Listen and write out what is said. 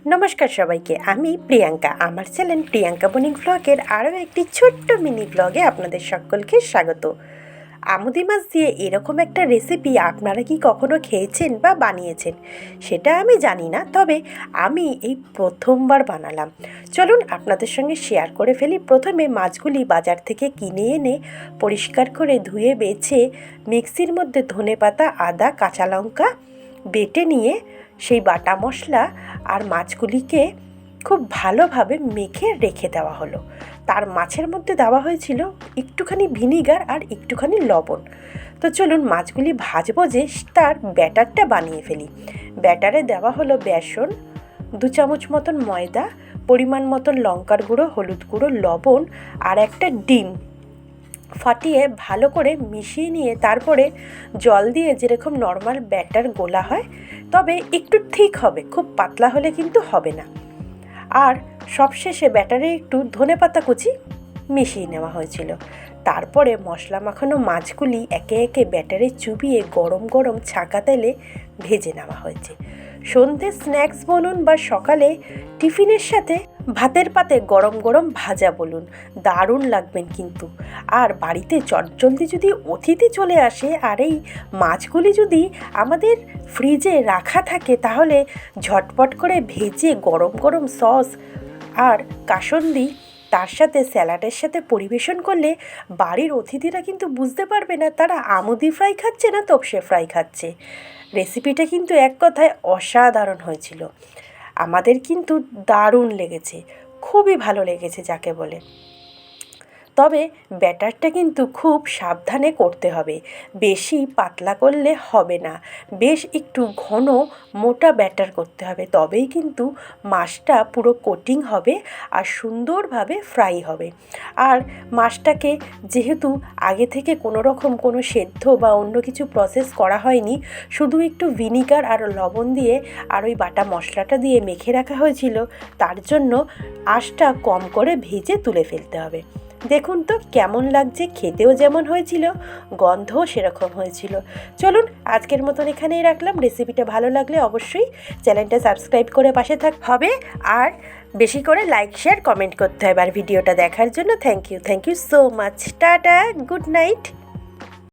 নমস্কার সবাইকে, আমি প্রিয়াঙ্কা। আমার চ্যানেল প্রিয়াঙ্কা বণিক ব্লগের আরও একটি ছোট্ট মিনি ব্লগে আপনাদের সকলকে স্বাগত। আমুদি মাছ দিয়ে এরকম একটা রেসিপি আপনারা কি কখনো খেয়েছেন বা বানিয়েছেন সেটা আমি জানি না, তবে আমি এই প্রথমবার বানালাম। চলুন আপনাদের সঙ্গে শেয়ার করে ফেলি। প্রথমে মাছগুলি বাজার থেকে কিনে এনে পরিষ্কার করে ধুয়ে বেছে মিক্সির মধ্যে ধনেপাতা, আদা, কাঁচা লঙ্কা বেটে নিয়ে সেই বাটা মশলা আর মাছগুলিকে খুব ভালোভাবে মেখে রেখে দেওয়া হলো। তার মাছের মধ্যে দেওয়া হয়েছিল একটুখানি ভিনিগার আর একটুখানি লবণ। তো চলুন মাছগুলি ভাজবো যে তার ব্যাটারটা বানিয়ে ফেলি। ব্যাটারে দেওয়া হলো বেসন, 2 চামচ মতন ময়দা, পরিমাণ মতন লঙ্কার গুঁড়ো, হলুদ গুঁড়ো, লবণ আর একটা ডিম ফাটিয়ে ভালো করে মিশিয়ে নিয়ে তারপরে জল দিয়ে যেরকম নর্মাল ব্যাটার গোলা হয়, তবে একটু ঠিক হবে, খুব পাতলা হলে কিন্তু হবে না। আর সবশেষে ব্যাটারে একটু ধনেপাতা কুচি মিশিয়ে নেওয়া হয়েছিল। তারপরে মশলা মাখানো মাছগুলি একে একে ব্যাটারে চুবিয়ে গরম গরম ছাঁকা তেলে ভেজে নেওয়া হয়েছে। সন্ধ্যে স্ন্যাক্স বলুন বা সকালে টিফিনের সাথে ভাতের পাতে গরম গরম ভাজা বলুন, দারুণ লাগবেন কিন্তু। আর বাড়িতে চটজলদি যদি অতিথি চলে আসে আর এই মাছগুলি যদি আমাদের ফ্রিজে রাখা থাকে, তাহলে ঝটপট করে ভেজে গরম গরম সস আর কাসুন্দি তার সাথে স্যালাডের সাথে পরিবেশন করলে বাড়ির অতিথিরা কিন্তু বুঝতে পারবে না তারা আমুদি ফ্রাই খাচ্ছে না তোপসে ফ্রাই খাচ্ছে। রেসিপিটা কিন্তু এক কথায় অসাধারণ হয়েছিল। আমাদের কিন্তু দারুণ লেগেছে, খুবই ভালো লেগেছে যাকে বলে। তবে ব্যাটারটা কিন্তু খুব সাবধানে করতে হবে, বেশি পাতলা করলে হবে না, বেশ একটু ঘন মোটা ব্যাটার করতে হবে, তবেই কিন্তু মাছটা পুরো কোটিং হবে আর সুন্দরভাবে ফ্রাই হবে। আর মাছটাকে যেহেতু আগে থেকে কোনো রকম কোনো সেদ্ধ বা অন্য কিছু প্রসেস করা হয়নি, শুধু একটু ভিনিগার আর লবণ দিয়ে আর ওই বাটা মশলাটা দিয়ে মেখে রাখা হয়েছিল, তার জন্য আঁচটা কম করে ভেজে তুলে ফেলতে হবে। দেখুন তো কেমন লাগছে, খেতেও যেমন হয়েছিল গন্ধও সেরকম হয়েছিল। চলুন আজকের মতন এখানেই রাখলাম। রেসিপিটা ভালো লাগলে অবশ্যই চ্যানেলটা সাবস্ক্রাইব করে পাশে হবে, আর বেশি করে লাইক, শেয়ার, কমেন্ট করতে হবে। আর ভিডিওটা দেখার জন্য thank you so much. Tata, good night.